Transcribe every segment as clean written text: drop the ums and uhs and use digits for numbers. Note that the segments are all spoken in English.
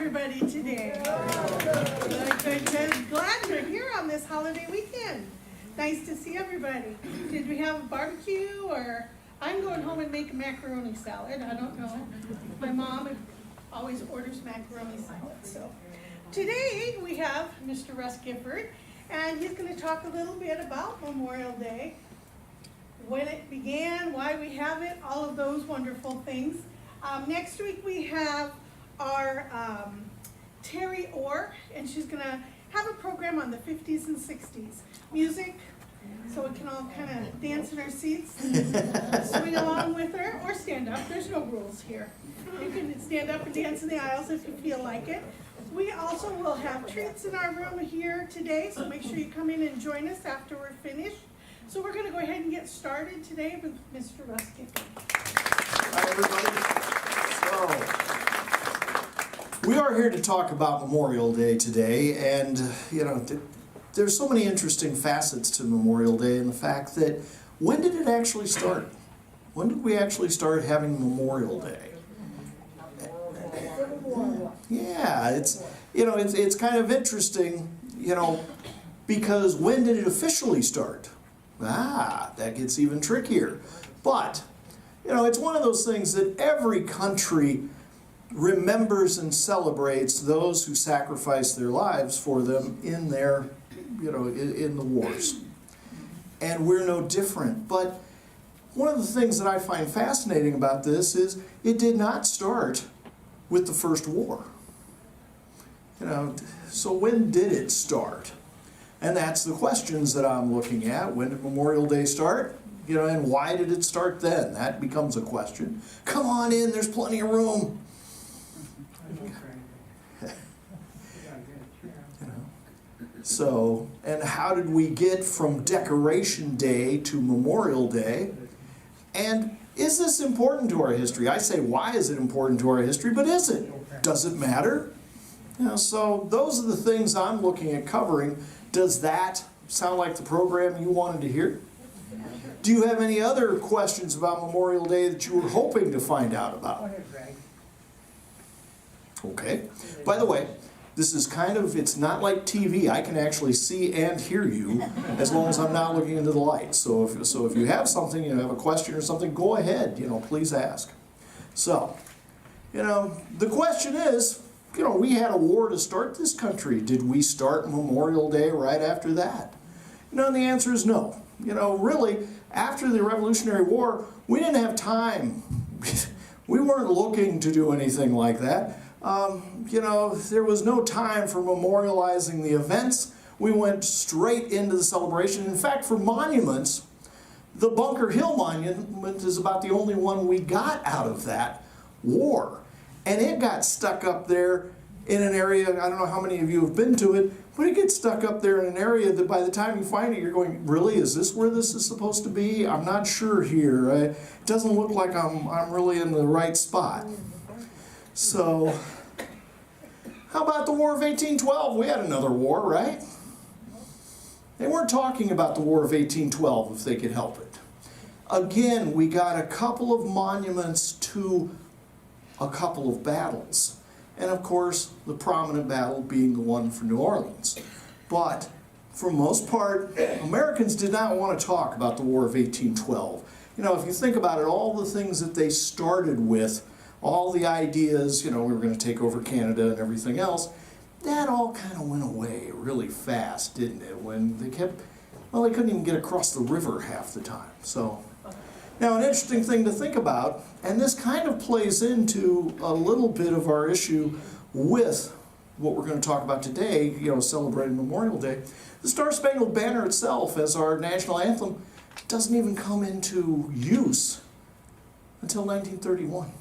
everybody today? Good. Glad you're here on this holiday weekend. Nice to see everybody. Did we have a barbecue, or I'm going home and make a macaroni salad? I don't know. My mom always orders macaroni salad. So today we have Mr. Russ Gifford, and he's going to talk a little bit about Memorial Day, when it began, why we have it, all of those wonderful things. Next week we have our Terry Orr, and she's going to have a program on the 50s and 60s. Music, so we can all kind of dance in our seats and swing along with her, or stand up. There's no rules here. You can stand up and dance in the aisles if you feel like it. We also will have treats in our room here today, so make sure you come in and join us after we're finished. So we're going to go ahead and get started today with Mr. Russ Gifford. Hi, everybody. So, we are here to talk about Memorial Day today, and there's so many interesting facets to Memorial Day, and the fact that when did it actually start? When did we actually start having Memorial Day? Yeah, it's kind of interesting, because when did it officially start? That gets even trickier. But, it's one of those things that every country remembers and celebrates those who sacrifice their lives for them in their, in the wars. And we're no different. But one of the things that I find fascinating about this is it did not start with the First War. So when did it start? And that's the questions that I'm looking at. When did Memorial Day start? And why did it start then? That becomes a question. Come on in, there's plenty of room. So, and how did we get from Decoration Day to Memorial Day? And is this important to our history? I say, why is it important to our history? But is it? Does it matter? So those are the things I'm looking at covering. Does that sound like the program you wanted to hear? Do you have any other questions about Memorial Day that you were hoping to find out about? Okay. By the way, this is it's not like TV. I can actually see and hear you as long as I'm not looking into the lights. So if you have something, have a question or something, go ahead, please ask. So, the question is, we had a war to start this country. Did we start Memorial Day right after that? And the answer is no. Really, after the Revolutionary War, we didn't have time. We weren't looking to do anything like that. There was no time for memorializing the events. We went straight into the celebration. In fact, for monuments, the Bunker Hill Monument is about the only one we got out of that war. And it got stuck up there in an area, I don't know how many of you have been to it, but it gets stuck up there in an area that by the time you find it, you're going, really, is this where this is supposed to be? I'm not sure here. It doesn't look like I'm really in the right spot. So, how about the War of 1812? We had another war, right? They weren't talking about the War of 1812 if they could help it. Again, we got a couple of monuments to a couple of battles. And of course, the prominent battle being the one for New Orleans. But for most part, Americans did not want to talk about the War of 1812. If you think about it, all the things that they started with, all the ideas, we were going to take over Canada and everything else, that all kind of went away really fast, didn't it? When they they couldn't even get across the river half the time. So, now an interesting thing to think about, and this kind of plays into a little bit of our issue with what we're going to talk about today, celebrating Memorial Day. The Star-Spangled Banner itself as our national anthem doesn't even come into use until 1931.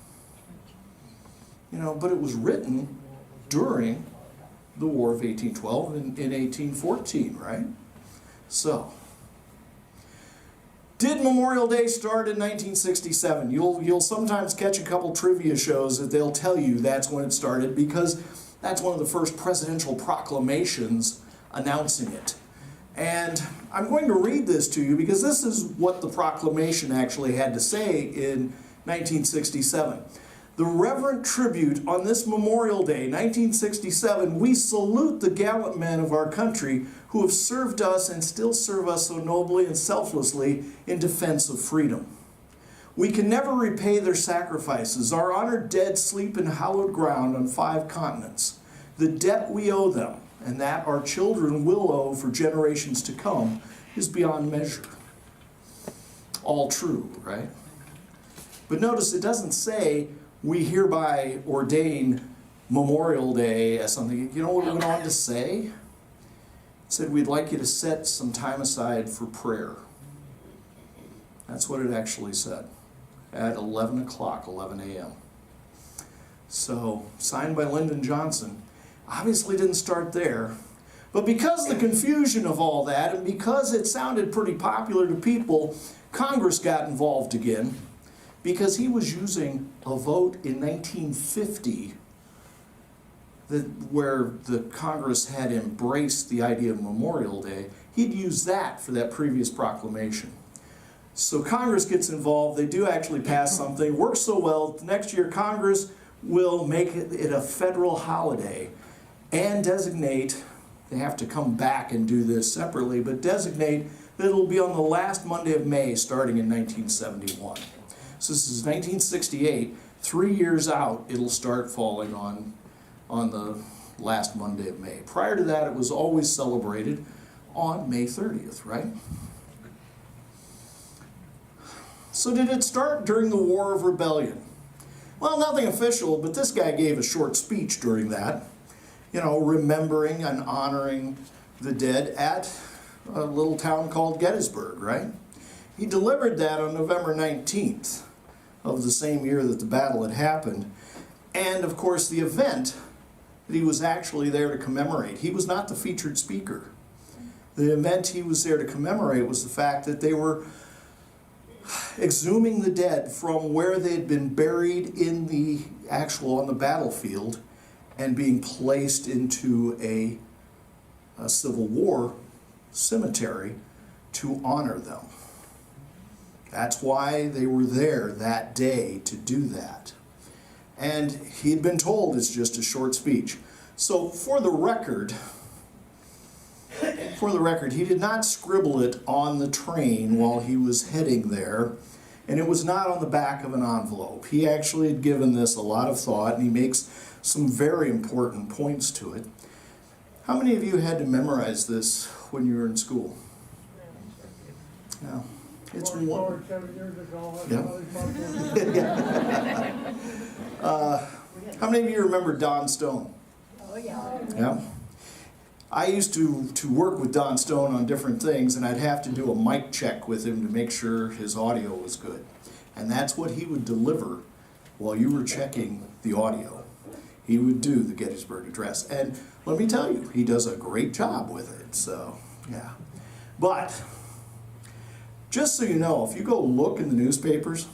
But it was written during the War of 1812 in 1814, right? So, did Memorial Day start in 1967? You'll sometimes catch a couple trivia shows that they'll tell you that's when it started, because that's one of the first presidential proclamations announcing it. And I'm going to read this to you because this is what the proclamation actually had to say in 1967. The reverent tribute on this Memorial Day, 1967, we salute the gallant men of our country who have served us and still serve us so nobly and selflessly in defense of freedom. We can never repay their sacrifices. Our honored dead sleep in hallowed ground on 5 continents. The debt we owe them, and that our children will owe for generations to come, is beyond measure. All true, right? But notice it doesn't say, we hereby ordain Memorial Day as something. You know what it went on to say? It said, we'd like you to set some time aside for prayer. That's what it actually said. At 11 o'clock, 11 a.m. So, signed by Lyndon Johnson. Obviously didn't start there. But because of the confusion of all that, and because it sounded pretty popular to people, Congress got involved again, because he was using a vote in 1950 where the Congress had embraced the idea of Memorial Day. He'd used that for that previous proclamation. So Congress gets involved. They do actually pass something. Works so well, next year Congress will make it a federal holiday and designate, they have to come back and do this separately, but designate that it'll be on the last Monday of May starting in 1971. So this is 1968. 3 years out, it'll start falling on the last Monday of May. Prior to that, it was always celebrated on May 30th, right? So did it start during the War of Rebellion? Well, nothing official, but this guy gave a short speech during that, you know, remembering and honoring the dead at a little town called Gettysburg, right? He delivered that on November 19th of the same year that the battle had happened. And of course, the event that he was actually there to commemorate, he was not the featured speaker. The event he was there to commemorate was the fact that they were exhuming the dead from where they had been buried in the on the battlefield and being placed into a Civil War cemetery to honor them. That's why they were there that day, to do that. And he'd been told it's just a short speech. So for the record, he did not scribble it on the train while he was heading there, and it was not on the back of an envelope. He actually had given this a lot of thought, and he makes some very important points to it. How many of you had to memorize this when you were in school? Yeah. It's one. 7 years ago. Yeah. How many of you remember Don Stone? Oh, yeah. Yeah. I used to work with Don Stone on different things, and I'd have to do a mic check with him to make sure his audio was good. And that's what he would deliver while you were checking the audio. He would do the Gettysburg Address. And let me tell you, he does a great job with it. So, yeah. But just so you know, if you go look in the newspapers,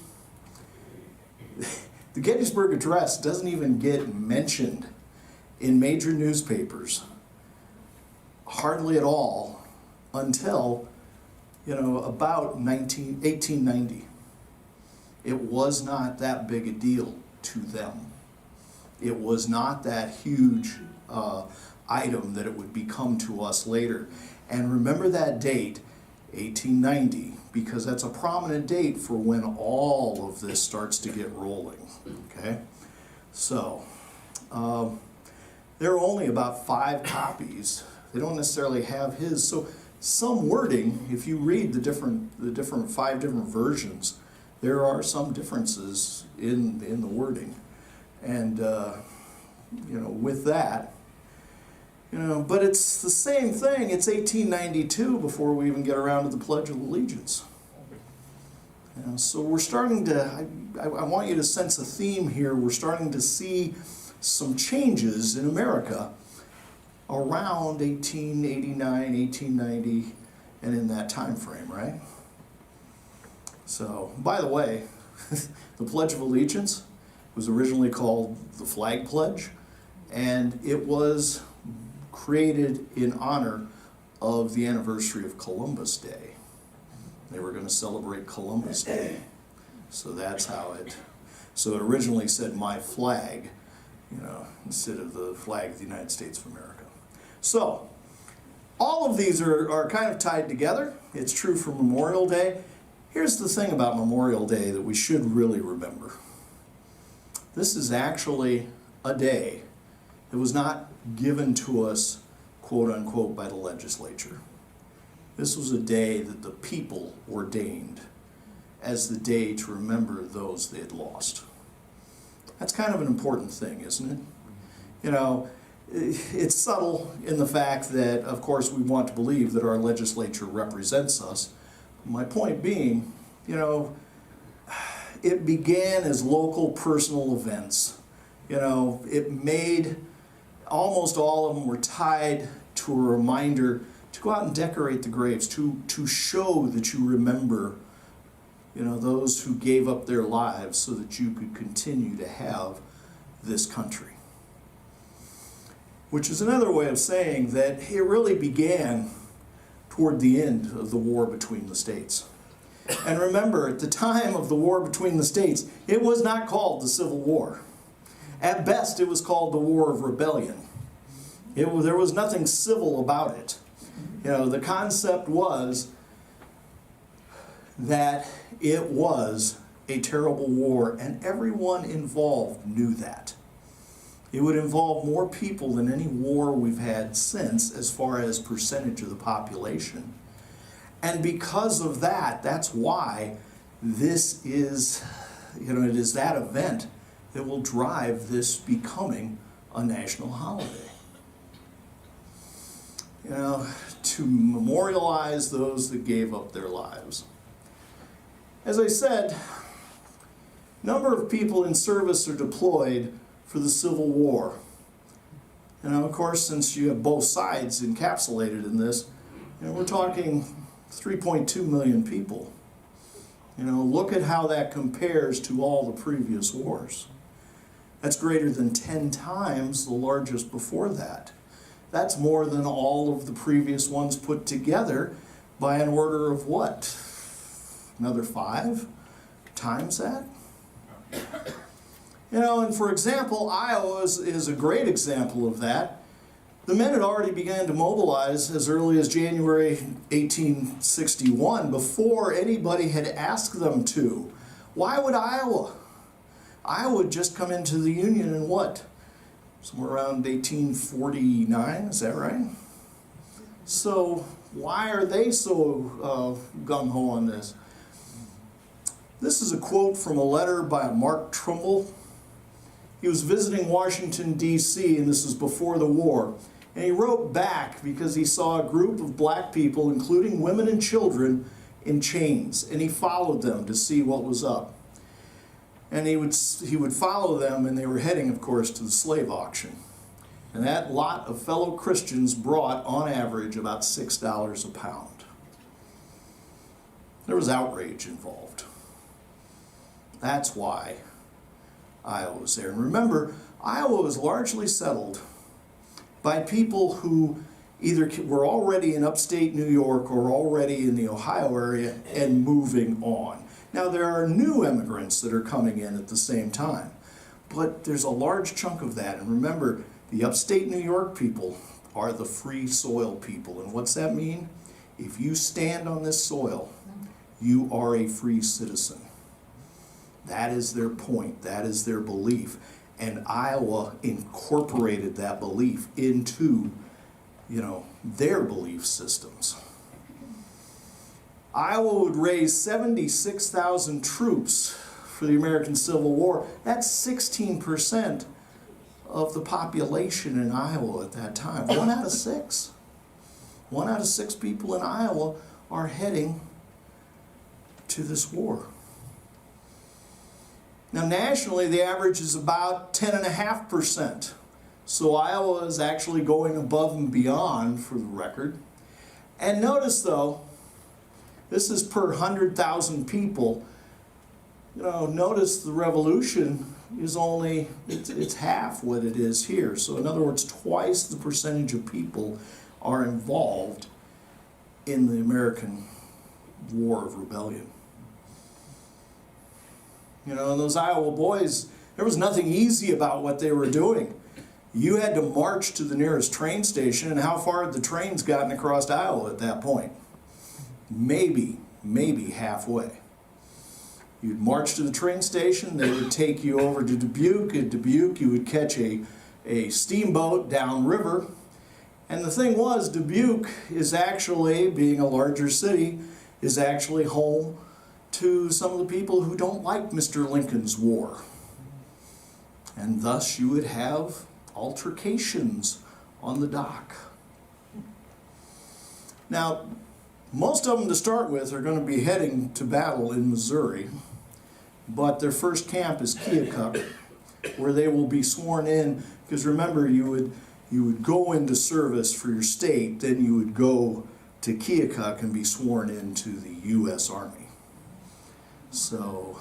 the Gettysburg Address doesn't even get mentioned in major newspapers, hardly at all, until, about 1890. It was not that big a deal to them. It was not that huge item that it would become to us later. And remember that date, 1890, because that's a prominent date for when all of this starts to get rolling, okay? So, there are only about 5 copies. They don't necessarily have his. So some wording, if you read the 5 different versions, there are some differences in the wording. And, with that, but it's the same thing. It's 1892 before we even get around to the Pledge of Allegiance. So we're starting to, I want you to sense a theme here. We're starting to see some changes in America around 1889, 1890, and in that time frame, right? So, by the way, the Pledge of Allegiance was originally called the Flag Pledge, and it was created in honor of the anniversary of Columbus Day. They were going to celebrate Columbus Day. So that's how it... So it originally said "my flag," instead of the flag of the United States of America. So all of these are kind of tied together. It's true for Memorial Day. Here's the thing about Memorial Day that we should really remember. This is actually a day that was not given to us, quote unquote, by the legislature. This was a day that the people ordained as the day to remember those they had lost. That's kind of an important thing, isn't it? It's subtle in the fact that, of course, we want to believe that our legislature represents us. My point being, it began as local personal events. It made, almost all of them were tied to a reminder to go out and decorate the graves, to show that you remember, those who gave up their lives so that you could continue to have this country. Which is another way of saying that it really began toward the end of the war between the states. And remember, at the time of the war between the states, it was not called the Civil War. At best, it was called the War of Rebellion. There was nothing civil about it. The concept was that it was a terrible war, and everyone involved knew that. It would involve more people than any war we've had since, as far as percentage of the population. And because of that, that's why this is, it is that event that will drive this becoming a national holiday. To memorialize those that gave up their lives. As I said, number of people in service are deployed for the Civil War. Of course, since you have both sides encapsulated in this, we're talking 3.2 million people. Look at how that compares to all the previous wars. That's greater than 10 times the largest before that. That's more than all of the previous ones put together by an order of what? Another 5 times that? And for example, Iowa is a great example of that. The men had already begun to mobilize as early as January 1861 before anybody had asked them to. Why would Iowa? Iowa had just come into the Union in what? Somewhere around 1849, is that right? So why are they so gung-ho on this? This is a quote from a letter by Mark Trumbull. He was visiting Washington, D.C., and this was before the war. And he wrote back because he saw a group of black people, including women and children, in chains. And he followed them to see what was up. And he would follow them, and they were heading, of course, to the slave auction. And that lot of fellow Christians brought, on average, about $6 a pound. There was outrage involved. That's why Iowa was there. And remember, Iowa was largely settled by people who either were already in upstate New York or already in the Ohio area and moving on. Now, there are new immigrants that are coming in at the same time, but there's a large chunk of that. And remember, the upstate New York people are the free soil people. And what's that mean? If you stand on this soil, you are a free citizen. That is their point. That is their belief. And Iowa incorporated that belief into, their belief systems. Iowa would raise 76,000 troops for the American Civil War. That's 16% of the population in Iowa at that time. 1 out of 6. 1 out of 6 people in Iowa are heading to this war. Now, nationally, the average is about 10.5%. So Iowa is actually going above and beyond for the record. And notice, though, this is per 100,000 people. Notice the revolution is only, it's half what it is here. So in other words, twice the percentage of people are involved in the American War of Rebellion. You know, and those Iowa boys, there was nothing easy about what they were doing. You had to march to the nearest train station, and how far had the trains gotten across Iowa at that point? Maybe halfway. You'd march to the train station, they would take you over to Dubuque. At Dubuque, you would catch a steamboat downriver. And the thing was, Dubuque is actually, being a larger city, is actually home to some of the people who don't like Mr. Lincoln's war. And thus you would have altercations on the dock. Now, most of them to start with are going to be heading to battle in Missouri, but their first camp is Keokuk, where they will be sworn in, because remember, you would go into service for your state, then you would go to Keokuk and be sworn into the U.S. Army. So,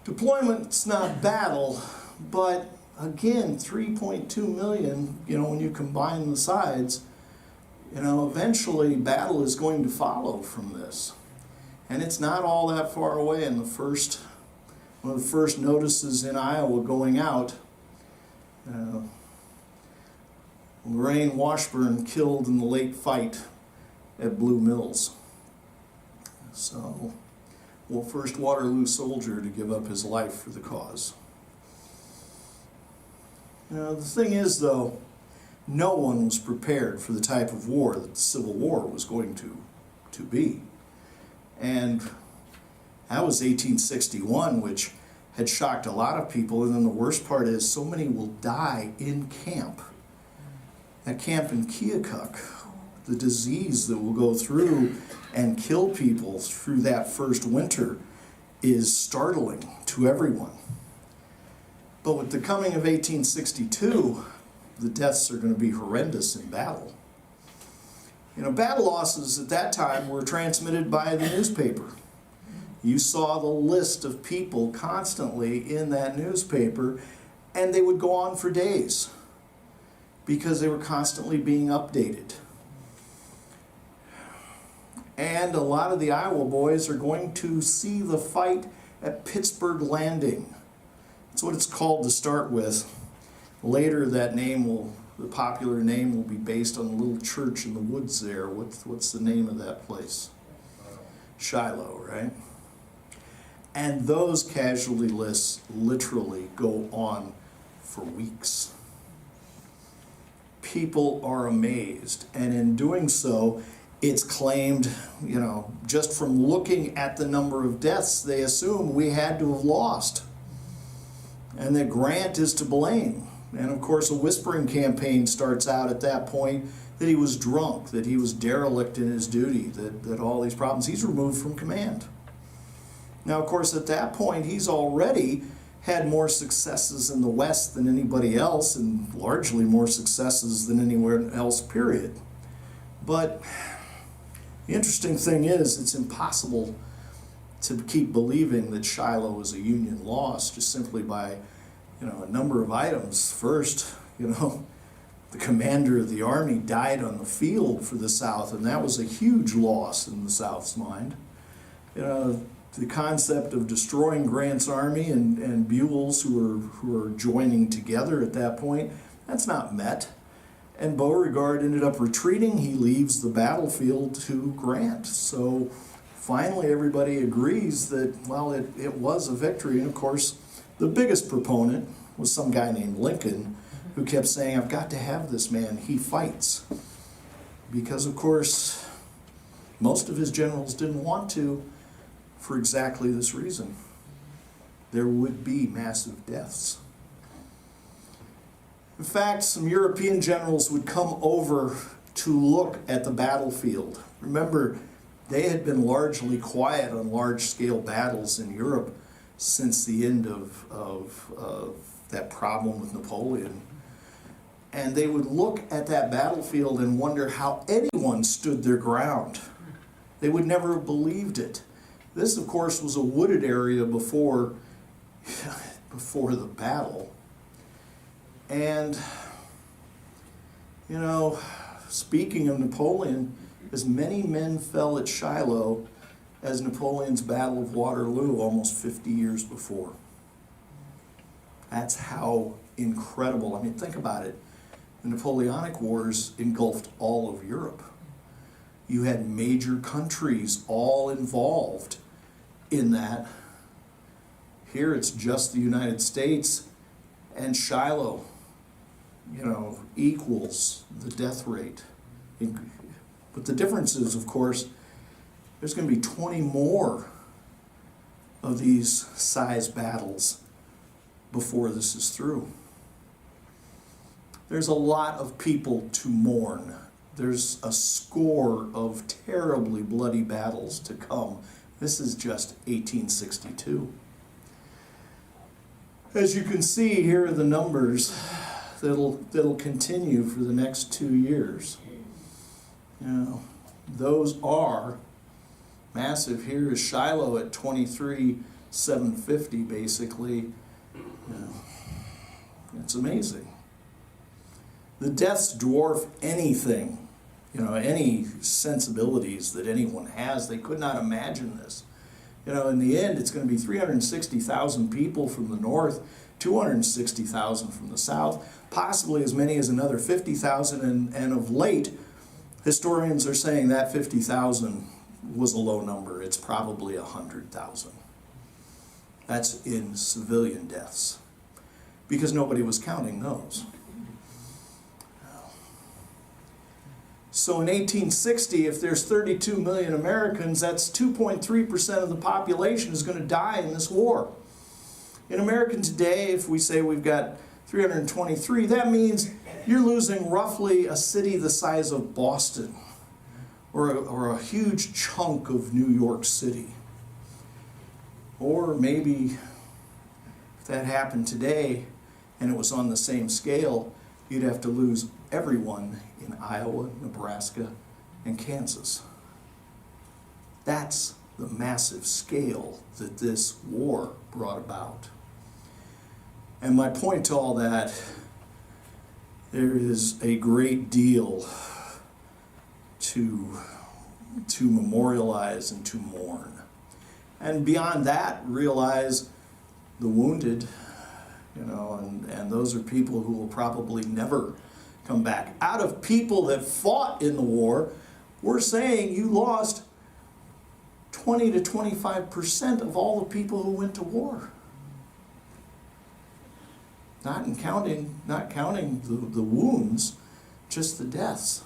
deployment's not battle, but again, 3.2 million, you know, when you combine the sides, you know, eventually battle is going to follow from this. And it's not all that far away. And one of the first notices in Iowa going out, Lorraine Washburn killed in the late fight at Blue Mills. So, well, first Waterloo soldier to give up his life for the cause. The thing is, though, no one was prepared for the type of war that the Civil War was going to be. And that was 1861, which had shocked a lot of people. And then the worst part is, so many will die in camp. That camp in Keokuk, the disease that will go through and kill people through that first winter is startling to everyone. But with the coming of 1862, the deaths are going to be horrendous in battle. You know, battle losses at that time were transmitted by the newspaper. You saw the list of people constantly in that newspaper, and they would go on for days because they were constantly being updated. And a lot of the Iowa boys are going to see the fight at Pittsburgh Landing. That's what it's called to start with. Later, that name the popular name will be based on a little church in the woods there. What's the name of that place? Shiloh, right? And those casualty lists literally go on for weeks. People are amazed, and in doing so, it's claimed, you know, just from looking at the number of deaths, they assume we had to have lost, and that Grant is to blame. And of course, a whispering campaign starts out at that point that he was drunk, that he was derelict in his duty, that all these problems, he's removed from command. Now, of course, at that point, he's already had more successes in the West than anybody else, and largely more successes than anywhere else, period. But the interesting thing is, it's impossible to keep believing that Shiloh was a Union loss just simply by, you know, a number of items. First, you know, the commander of the army died on the field for the South, and that was a huge loss in the South's mind. You know, the concept of destroying Grant's army and Buell's, who are joining together at that point, that's not met. And Beauregard ended up retreating. He leaves the battlefield to Grant. So finally everybody agrees that, well, it was a victory. And of course, the biggest proponent was some guy named Lincoln, who kept saying, I've got to have this man, he fights. Because of course, most of his generals didn't want to, for exactly this reason. There would be massive deaths. In fact, some European generals would come over to look at the battlefield. Remember, they had been largely quiet on large-scale battles in Europe since the end of that problem with Napoleon. And they would look at that battlefield and wonder how anyone stood their ground. They would never have believed it. This, of course, was a wooded area before the battle. And, you know, speaking of Napoleon, as many men fell at Shiloh as Napoleon's Battle of Waterloo almost 50 years before. That's how incredible. I mean, think about it. The Napoleonic Wars engulfed all of Europe. You had major countries all involved in that. Here it's just the United States, and Shiloh, equals the death rate. But the difference is, of course, there's going to be 20 more of these size battles before this is through. There's a lot of people to mourn. There's a score of terribly bloody battles to come. This is just 1862. As you can see, here are the numbers that'll continue for the next 2 years. Those are massive. Here is Shiloh at 23,750 basically. It's amazing. The deaths dwarf anything, any sensibilities that anyone has. They could not imagine this. In the end, it's going to be 360,000 people from the north, 260,000 from the south, possibly as many as another 50,000, and of late, historians are saying that 50,000 was a low number. It's probably 100,000. That's in civilian deaths, because nobody was counting those. So in 1860, if there's 32 million Americans, that's 2.3% of the population is going to die in this war. In America today, if we say we've got 323, that means you're losing roughly a city the size of Boston, or a huge chunk of New York City. Or maybe if that happened today and it was on the same scale, you'd have to lose everyone in Iowa, Nebraska, and Kansas. That's the massive scale that this war brought about. And my point to all that, there is a great deal to memorialize and to mourn. And beyond that, realize the wounded, and those are people who will probably never come back. Out of people that fought in the war, we're saying you lost 20 to 25% of all the people who went to war. Not counting the wounds, just the deaths.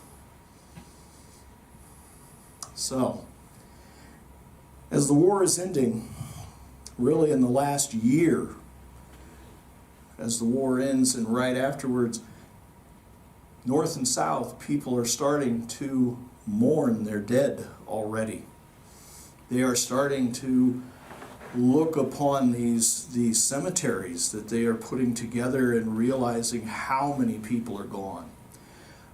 So, as the war is ending, really in the last year, as the war ends and right afterwards, north and south, people are starting to mourn their dead already. They are starting to look upon these cemeteries that they are putting together and realizing how many people are gone.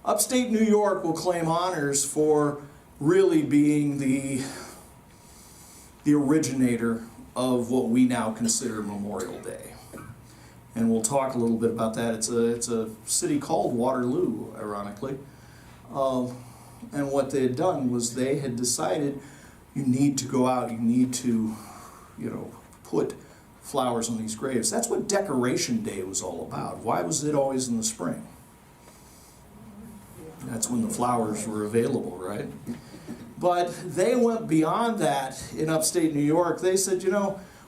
Upstate New York will claim honors for really being the originator of what we now consider Memorial Day. And we'll talk a little bit about that. It's a city called Waterloo, ironically. And what they had done was they had decided you need to go out, you need to, put flowers on these graves. That's what Decoration Day was all about. Why was it always in the spring? That's when the flowers were available, right? But they went beyond that in upstate New York. They said,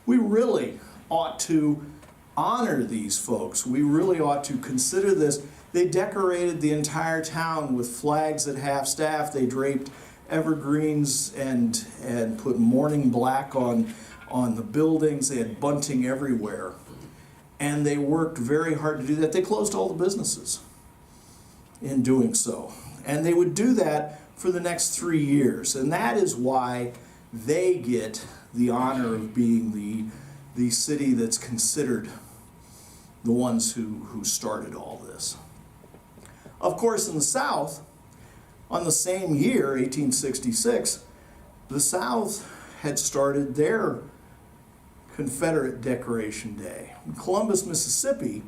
we really ought to honor these folks. We really ought to consider this. They decorated the entire town with flags at half-staff. They draped evergreens and put mourning black on the buildings. They had bunting everywhere. And they worked very hard to do that. They closed all the businesses in doing so. And they would do that for the next 3 years. And that is why they get the honor of being the city that's considered the ones who started all this. Of course, in the South, on the same year, 1866, the South had started their Confederate Decoration Day. In Columbus, Mississippi,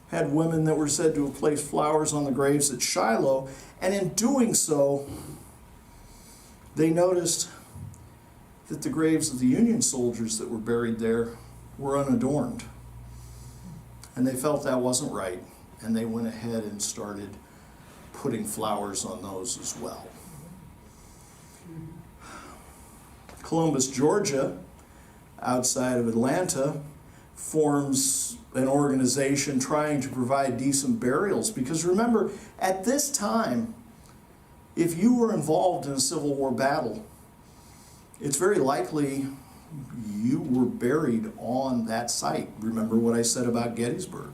had women that were said to have placed flowers on the graves at Shiloh, and in doing so, they noticed that the graves of the Union soldiers that were buried there were unadorned. And they felt that wasn't right, and they went ahead and started putting flowers on those as well. Columbus, Georgia, outside of Atlanta, forms an organization trying to provide decent burials. Because remember, at this time, if you were involved in a Civil War battle, it's very likely you were buried on that site. Remember what I said about Gettysburg?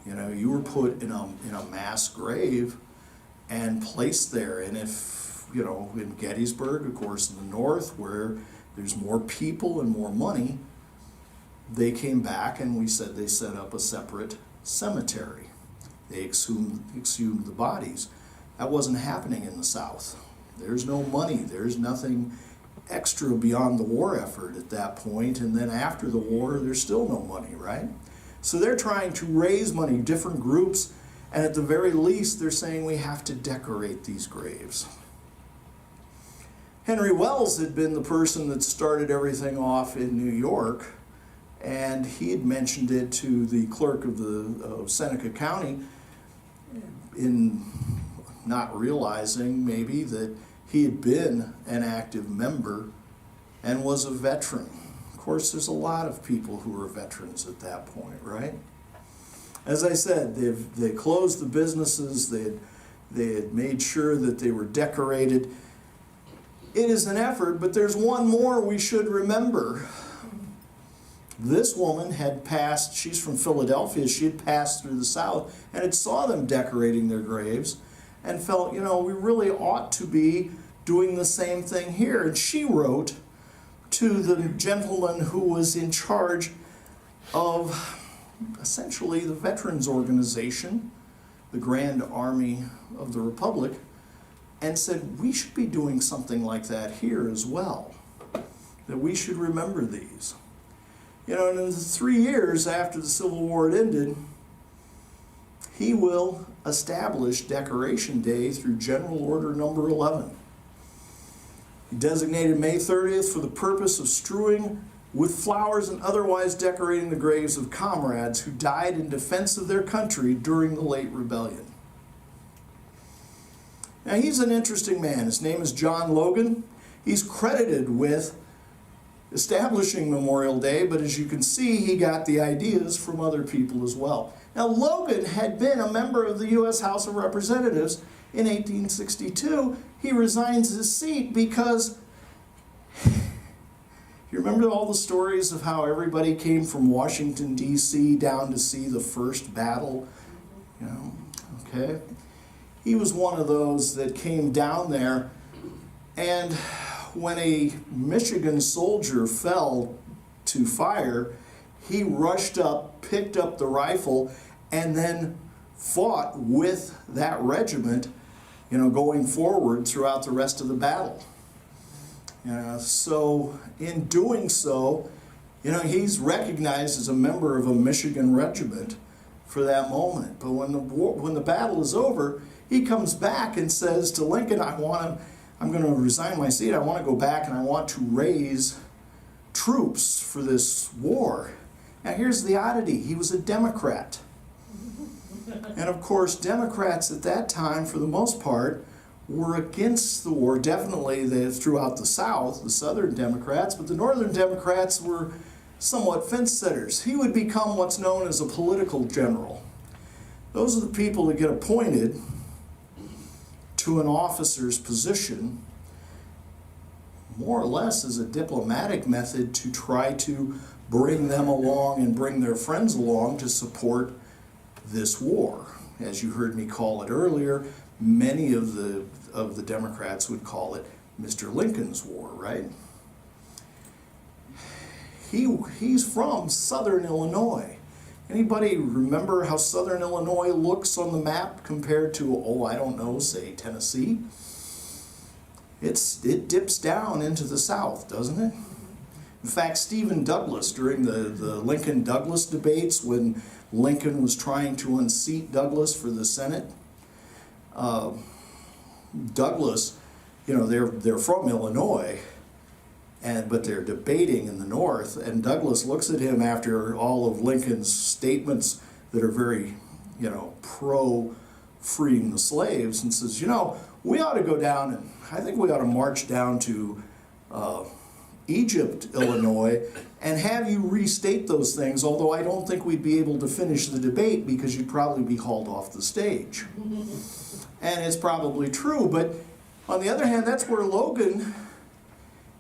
You know, you were put in a mass grave and placed there. And if, you know, in Gettysburg, of course, in the North, where there's more people and more money, they came back and we said they set up a separate cemetery. They exhumed the bodies. That wasn't happening in the South. There's no money. There's nothing extra beyond the war effort at that point. And then after the war, there's still no money, right? So they're trying to raise money, different groups, and at the very least, they're saying we have to decorate these graves. Henry Wells had been the person that started everything off in New York, and he had mentioned it to the clerk of Seneca County, in not realizing maybe that he had been an active member and was a veteran. Of course, there's a lot of people who are veterans at that point, right? As I said, they closed the businesses, they had made sure that they were decorated. It is an effort, but there's one more we should remember. This woman had passed, she's from Philadelphia, she had passed through the South and had saw them decorating their graves and felt, you know, we really ought to be doing the same thing here. And she wrote to the gentleman who was in charge of essentially the Veterans Organization, the Grand Army of the Republic, and said, we should be doing something like that here as well, that we should remember these. You know, and in the 3 years after the Civil War had ended, he will establish Decoration Day through General Order Number 11. He designated May 30th for the purpose of strewing with flowers and otherwise decorating the graves of comrades who died in defense of their country during the late rebellion. Now, he's an interesting man. His name is John Logan. He's credited with establishing Memorial Day, but as you can see, he got the ideas from other people as well. Now, Logan had been a member of the U.S. House of Representatives in 1862. He resigns his seat because you remember all the stories of how everybody came from Washington, D.C. down to see the first battle? You know, okay? He was one of those that came down there, and when a Michigan soldier fell to fire, he rushed up, picked up the rifle, and then fought with that regiment, you know, going forward throughout the rest of the battle. So in doing so, you know, he's recognized as a member of a Michigan regiment for that moment. But when the battle is over, he comes back and says to Lincoln, I'm going to resign my seat. I want to go back and I want to raise troops for this war. Now here's the oddity. He was a Democrat. And of course, Democrats at that time, for the most part, were against the war. Definitely throughout the South, the Southern Democrats, but the Northern Democrats were somewhat fence-sitters. He would become what's known as a political general. Those are the people that get appointed to an officer's position more or less as a diplomatic method to try to bring them along and bring their friends along to support this war. As you heard me call it earlier, many of the Democrats would call it Mr. Lincoln's War, right? He's from Southern Illinois. Anybody remember how Southern Illinois looks on the map compared to, oh, I don't know, say Tennessee? It dips down into the South, doesn't it? In fact, Stephen Douglas, during the Lincoln-Douglas debates, when Lincoln was trying to unseat Douglas for the Senate, Douglas, you know, they're from Illinois, But they're debating in the North, and Douglas looks at him after all of Lincoln's statements that are very, pro freeing the slaves, and says, we ought to go down, and I think we ought to march down to Egypt, Illinois, and have you restate those things, although I don't think we'd be able to finish the debate because you'd probably be hauled off the stage. And it's probably true, but on the other hand, that's where Logan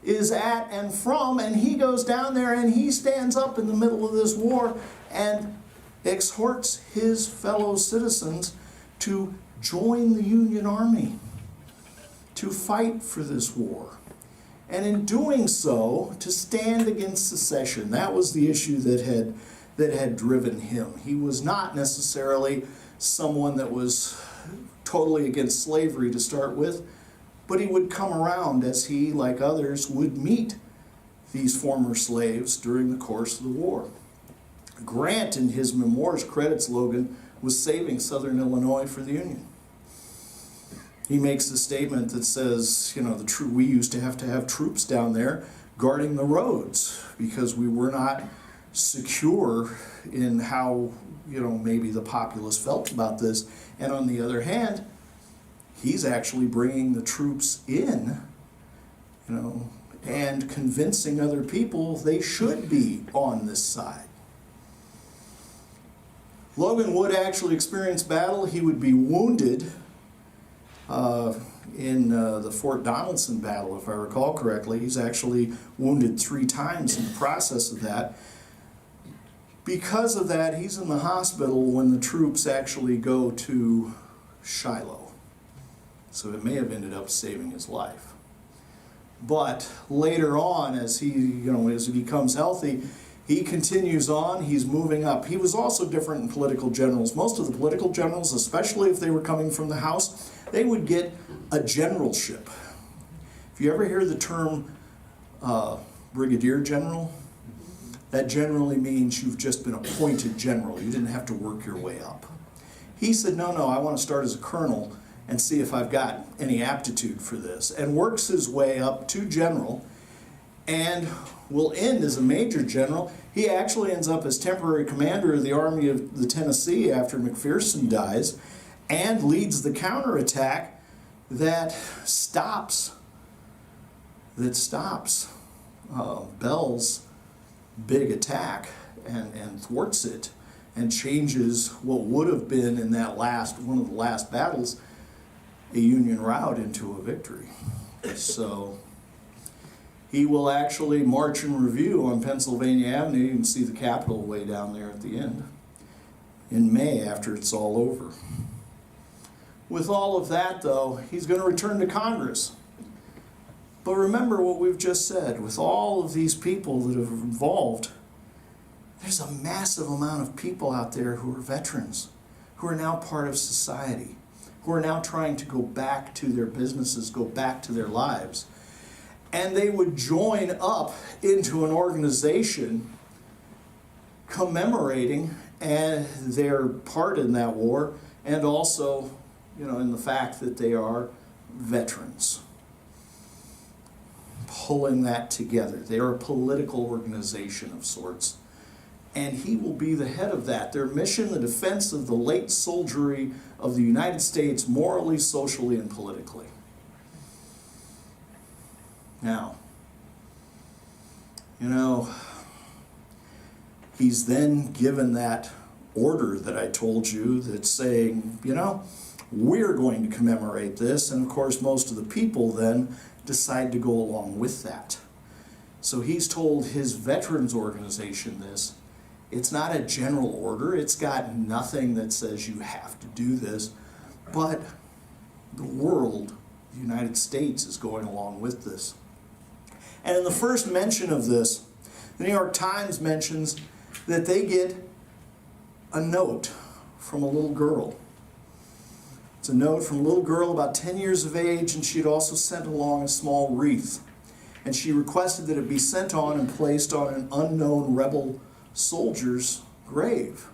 is at and from, and he goes down there and he stands up in the middle of this war and exhorts his fellow citizens to join the Union Army, to fight for this war. And in doing so, to stand against secession. That was the issue that had driven him. He was not necessarily someone that was totally against slavery to start with, but he would come around as he, like others, would meet these former slaves during the course of the war. Grant, in his memoirs, credits Logan with saving Southern Illinois for the Union. He makes a statement that says, we used to have troops down there guarding the roads because we were not secure in how, maybe the populace felt about this. And on the other hand, he's actually bringing the troops in, and convincing other people they should be on this side. Logan would actually experience battle. He would be wounded in the Fort Donelson battle, if I recall correctly. He's actually wounded 3 times in the process of that. Because of that, he's in the hospital when the troops actually go to Shiloh. So it may have ended up saving his life. But later on, as he becomes healthy, he continues on, he's moving up. He was also different in political generals. Most of the political generals, especially if they were coming from the House, they would get a generalship. If you ever hear the term brigadier general, that generally means you've just been appointed general. You didn't have to work your way up. He said, no, I want to start as a colonel and see if I've got any aptitude for this, and works his way up to general and will end as a major general. He actually ends up as temporary commander of the Army of the Tennessee after McPherson dies, and leads the counterattack that stops Bell's big attack and thwarts it, and changes what would have been in that one of the last battles a Union rout into a victory. So he will actually march in review on Pennsylvania Avenue. You can see the Capitol way down there at the end in May after it's all over. With all of that, though, he's going to return to Congress. But remember what we've just said. With all of these people that are involved, there's a massive amount of people out there who are veterans, who are now part of society, who are now trying to go back to their businesses, go back to their lives. And they would join up into an organization commemorating their part in that war, and also, in the fact that they are veterans. Pulling that together. They are a political organization of sorts. And he will be the head of that. Their mission, the defense of the late soldiery of the United States, morally, socially, and politically. Now, he's then given that order that I told you that's saying, we're going to commemorate this. And of course, most of the people then decide to go along with that. So he's told his veterans organization this. It's not a general order. It's got nothing that says you have to do this. But the world, the United States, is going along with this. And in the first mention of this, the New York Times mentions that they get a note from a little girl. It's a note from a little girl about 10 years of age, and she'd also sent along a small wreath. And she requested that it be sent on and placed on an unknown rebel soldier's grave.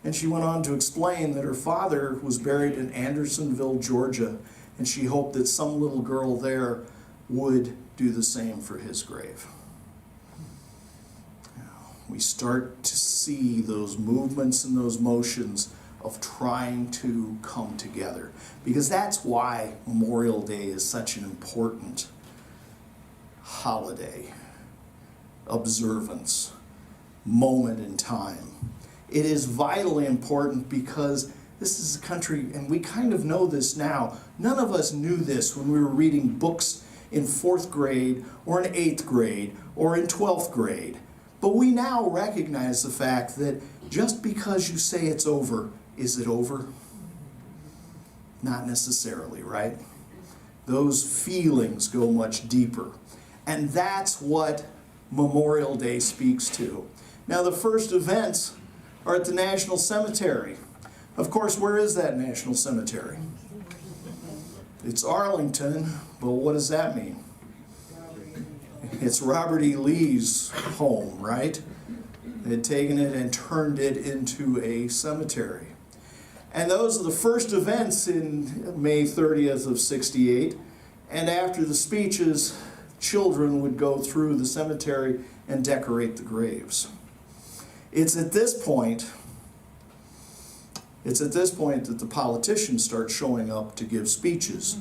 And she went on to explain that her father was buried in Andersonville, Georgia, and she hoped that some little girl there would do the same for his grave. We start to see those movements and those motions of trying to come together. Because that's why Memorial Day is such an important holiday, observance, moment in time. It is vitally important because this is a country, and we kind of know this now. None of us knew this when we were reading books in 4th grade or in 8th grade or in 12th grade. But we now recognize the fact that just because you say it's over, is it over? Not necessarily, right? Those feelings go much deeper. And that's what Memorial Day speaks to. Now, the first events are at the National Cemetery. Of course, where is that National Cemetery? It's Arlington, but what does that mean? It's Robert E. Lee's home, right? They had taken it and turned it into a cemetery. And those are the first events in May 30th of 68. And after the speeches, children would go through the cemetery and decorate the graves. It's at this point that the politicians start showing up to give speeches.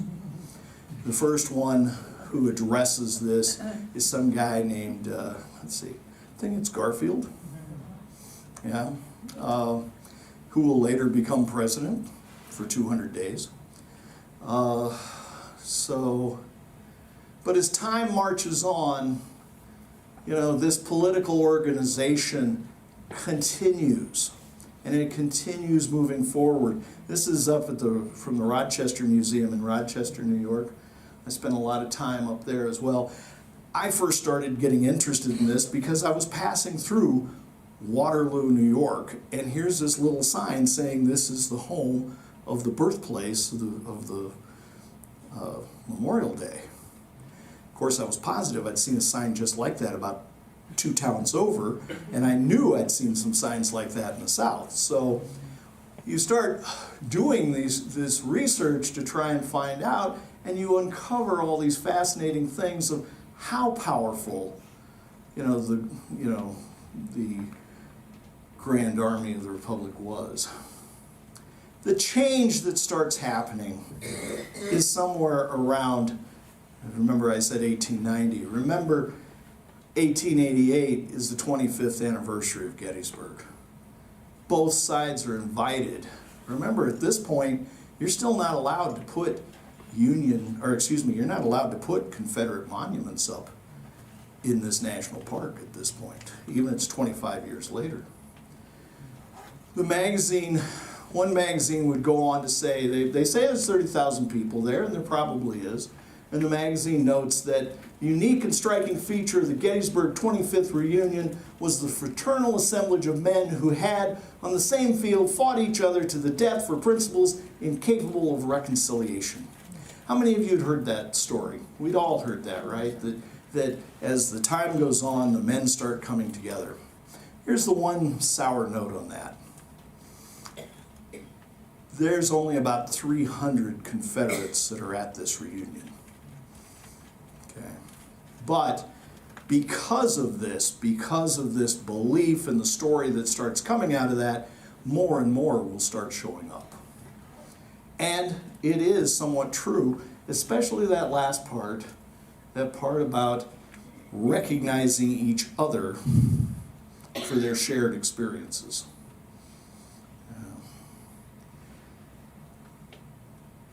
The first one who addresses this is some guy named, let's see, I think it's Garfield, yeah, who will later become president for 200 days. But as time marches on, you know, this political organization continues, and it continues moving forward. This is up at from the Rochester Museum in Rochester, New York. I spent a lot of time up there as well. I first started getting interested in this because I was passing through Waterloo, New York, and here's this little sign saying this is the home of the birthplace of the Memorial Day. Of course, I was positive I'd seen a sign just like that about 2 towns over, and I knew I'd seen some signs like that in the South. So you start doing this research to try and find out, and you uncover all these fascinating things of how powerful, the Grand Army of the Republic was. The change that starts happening is somewhere around, remember I said 1890, remember 1888 is the 25th anniversary of Gettysburg. Both sides are invited. Remember, at this point, you're still not allowed to put you're not allowed to put Confederate monuments up in this national park at this point, even it's 25 years later. The magazine, one magazine would go on to say, they say there's 30,000 people there, and there probably is, and the magazine notes that the unique and striking feature of the Gettysburg 25th reunion was the fraternal assemblage of men who had, on the same field, fought each other to the death for principles incapable of reconciliation. How many of you had heard that story? We'd all heard that, right? That as the time goes on, the men start coming together. Here's the one sour note on that. There's only about 300 Confederates that are at this reunion. Okay. But because of this belief and the story that starts coming out of that, more and more will start showing up. And it is somewhat true, especially that last part, that part about recognizing each other for their shared experiences.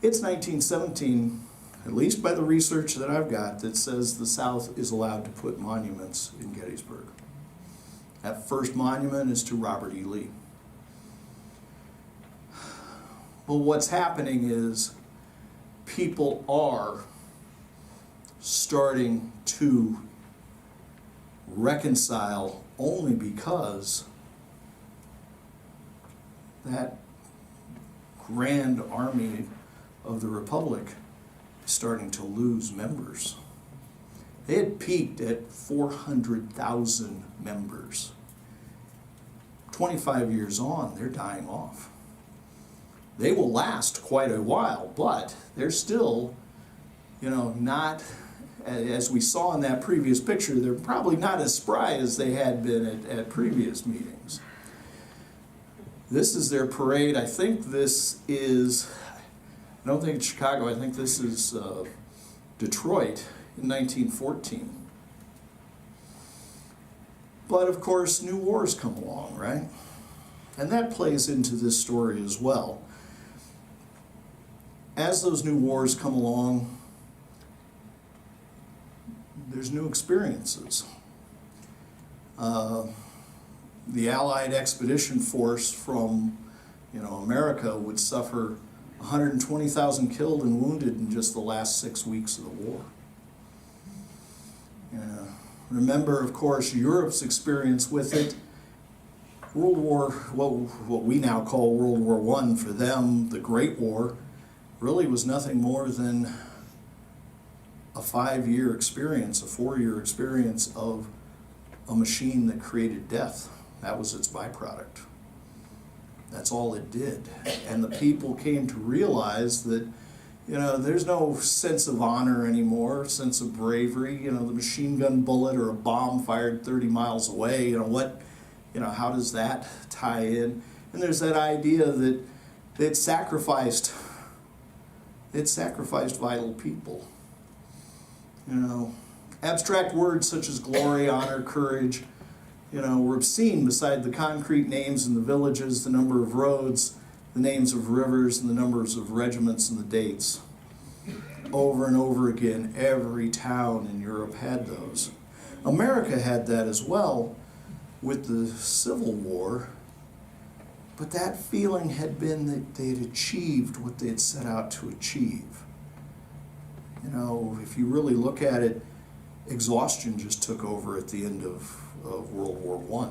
It's 1917, at least by the research that I've got, that says the South is allowed to put monuments in Gettysburg. That first monument is to Robert E. Lee. But what's happening is people are starting to reconcile only because that Grand Army of the Republic is starting to lose members. They had peaked at 400,000 members. 25 years on, they're dying off. They will last quite a while, but they're still, not as we saw in that previous picture, they're probably not as spry as they had been at previous meetings. This is their parade. I think this is, I don't think it's Chicago, I think this is Detroit in 1914. But of course, new wars come along, right? And that plays into this story as well. As those new wars come along, there's new experiences. The Allied expedition force from, America would suffer 120,000 killed and wounded in just the last 6 weeks of the war. Remember, of course, Europe's experience with it. World War, what we now call World War I, for them, the Great War, really was nothing more than a 5-year experience, a 4-year experience of a machine that created death. That was its byproduct. That's all it did. And the people came to realize that, there's no sense of honor anymore, sense of bravery. The machine gun bullet or a bomb fired 30 miles away, how does that tie in? And there's that idea that it sacrificed vital people. Abstract words such as glory, honor, courage, were obscene beside the concrete names in the villages, the number of roads, the names of rivers, and the numbers of regiments and the dates. Over and over again, every town in Europe had those. America had that as well with the Civil War, but that feeling had been that they had achieved what they had set out to achieve. If you really look at it, exhaustion just took over at the end of World War I.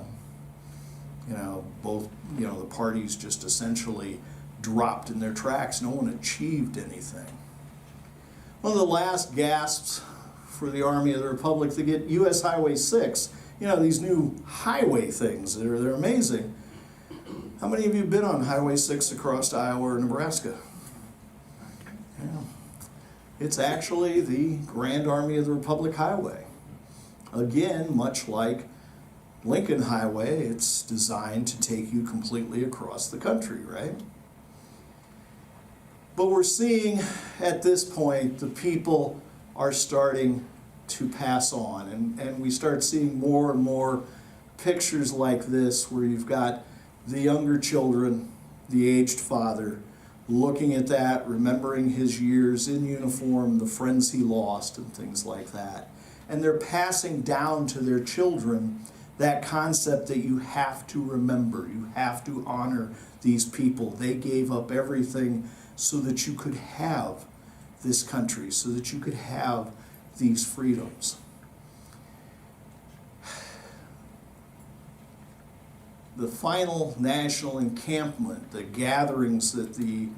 Both, the parties just essentially dropped in their tracks. No one achieved anything. One of the last gasps for the Army of the Republic to get U.S. Highway 6, these new highway things, they're amazing. How many of you have been on Highway 6 across Iowa or Nebraska? Yeah. It's actually the Grand Army of the Republic Highway. Again, much like Lincoln Highway, it's designed to take you completely across the country, right? But we're seeing at this point the people are starting to pass on, and we start seeing more and more pictures like this where you've got the younger children, the aged father, looking at that, remembering his years in uniform, the friends he lost, and things like that. And they're passing down to their children that concept that you have to remember, you have to honor these people. They gave up everything so that you could have this country, so that you could have these freedoms. The final national encampment, the gatherings that the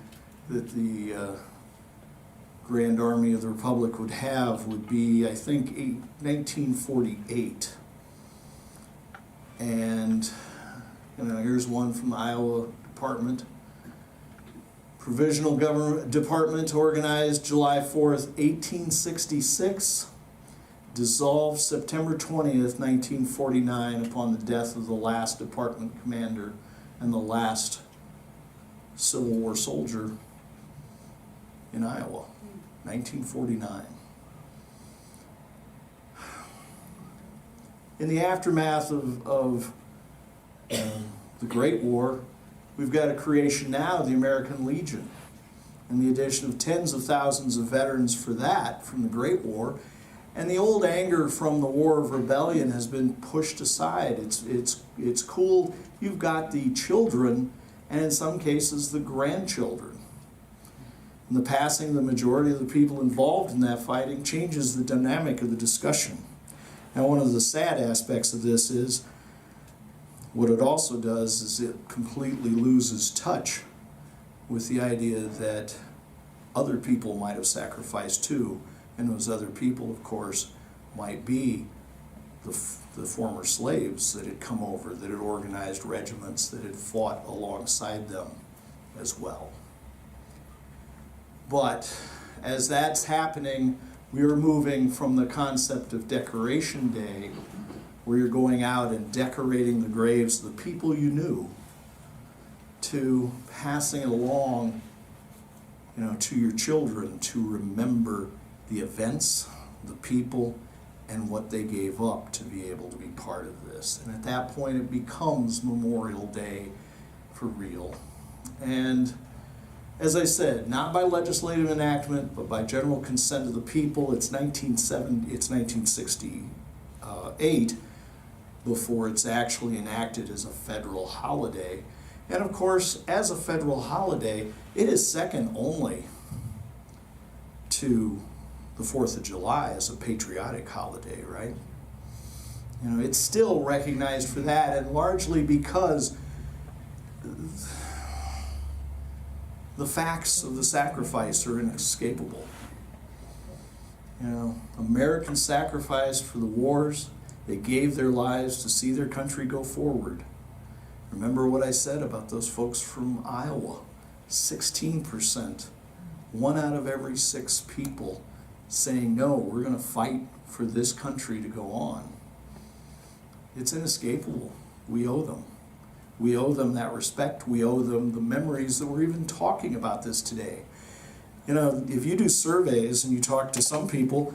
Grand Army of the Republic would have would be, I think, 1948. And here's one from the Iowa Department. Provisional Government Department organized July 4th, 1866. Dissolved September 20th, 1949, upon the death of the last department commander and the last Civil War soldier in Iowa, 1949. In the aftermath of the Great War, we've got a creation now of the American Legion, and the addition of tens of thousands of veterans for that from the Great War. And the old anger from the War of Rebellion has been pushed aside. It's cool. You've got the children, and in some cases the grandchildren. And the passing of the majority of the people involved in that fighting changes the dynamic of the discussion. Now, one of the sad aspects of this is, what it also does is it completely loses touch with the idea that other people might have sacrificed too. And those other people, of course, might be the former slaves that had come over, that had organized regiments, that had fought alongside them as well. But as that's happening, We are moving from the concept of Decoration Day, where you're going out and decorating the graves of the people you knew, to passing it along, to your children to remember the events, the people, and what they gave up to be able to be part of this. And at that point, it becomes Memorial Day for real. And as I said, not by legislative enactment, but by general consent of the people. It's 1968 before it's actually enacted as a federal holiday. And of course, as a federal holiday, it is second only to the 4th of July as a patriotic holiday, right? It's still recognized for that, and largely because the facts of the sacrifice are inescapable. Americans sacrificed for the wars. They gave their lives to see their country go forward. Remember what I said about those folks from Iowa. 16%, 1 out of every 6 people saying, no, we're going to fight for this country to go on. It's inescapable. We owe them. We owe them that respect. We owe them the memories that we're even talking about this today. If you do surveys and you talk to some people,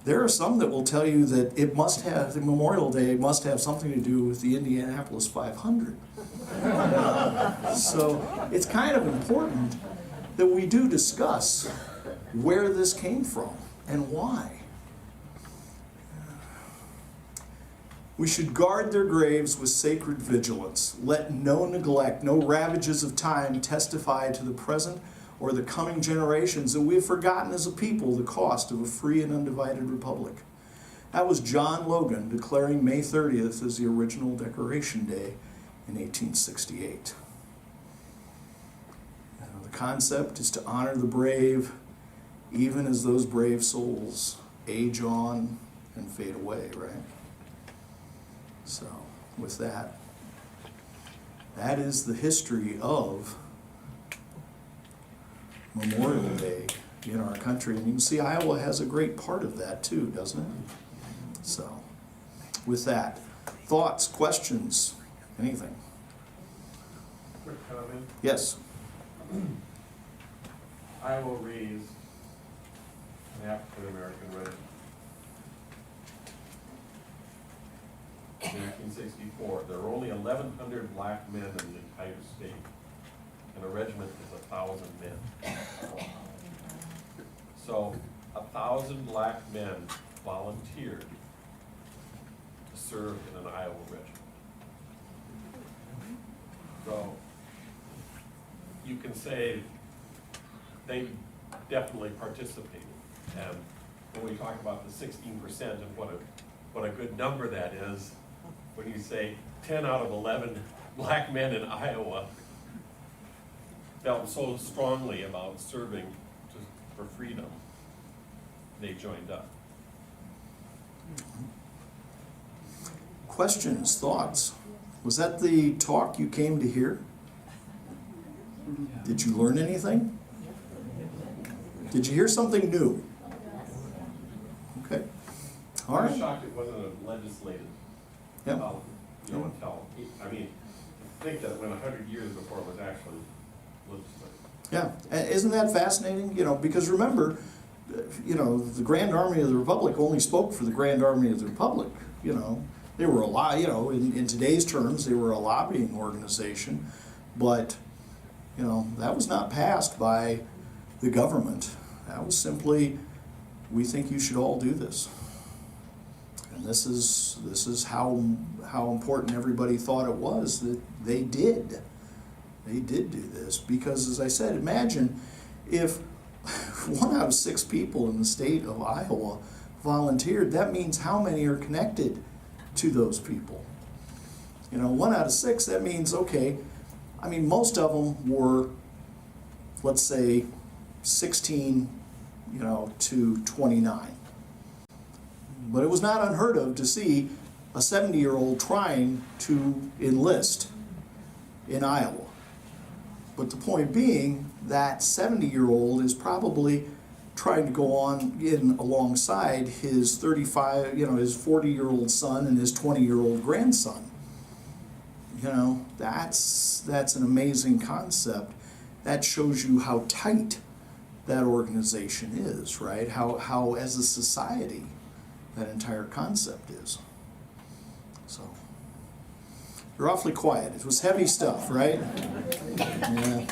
there are some that will tell you that the Memorial Day must have something to do with the Indianapolis 500. So it's kind of important that we do discuss where this came from and why. We should guard their graves with sacred vigilance. Let no neglect, no ravages of time testify to the present or the coming generations that we have forgotten as a people the cost of a free and undivided republic. That was John Logan declaring May 30th as the original Decoration Day in 1868. The concept is to honor the brave, even as those brave souls age on and fade away, right? So, with that, that is the history of Memorial Day in our country. And you can see Iowa has a great part of that too, doesn't it? So, with that, thoughts, questions, anything? Quick comment. Yes. Iowa raised an African American regiment. In 1964, there were only 1,100 black men in the entire state, and a regiment is 1,000 men. So 1,000 black men volunteered to serve in an Iowa regiment. So you can say they definitely participated. And when we talk about the 16% and what a good number that is, when you say 10 out of 11 black men in Iowa felt so strongly about serving for freedom, they joined up. Questions, thoughts? Was that the talk you came to hear? Did you learn anything? Did you hear something new? Okay. All I'm right. shocked it wasn't a legislative, Yep. until, I mean, think that it went 100 years before it was actually legislative. Yeah, isn't that fascinating? Because remember, the Grand Army of the Republic only spoke for the Grand Army of the Republic. They were in today's terms, they were a lobbying organization, but, that was not passed by the government. That was simply, we think you should all do this. And this is how important everybody thought it was that they did. They did do this because, as I said, imagine if 1 out of 6 people in the state of Iowa volunteered. That means how many are connected to those people? 1 out of 6, that means, okay, most of them were, let's say, 16, to 29. But it was not unheard of to see a 70-year-old trying to enlist in Iowa. But the point being, that 70-year-old is probably trying to go on in alongside his 35, his 40-year-old son and his 20-year-old grandson. That's an amazing concept. That shows you how tight that organization is, right? How as a society, that entire concept is. So, you're awfully quiet. It was heavy stuff, right? Yeah.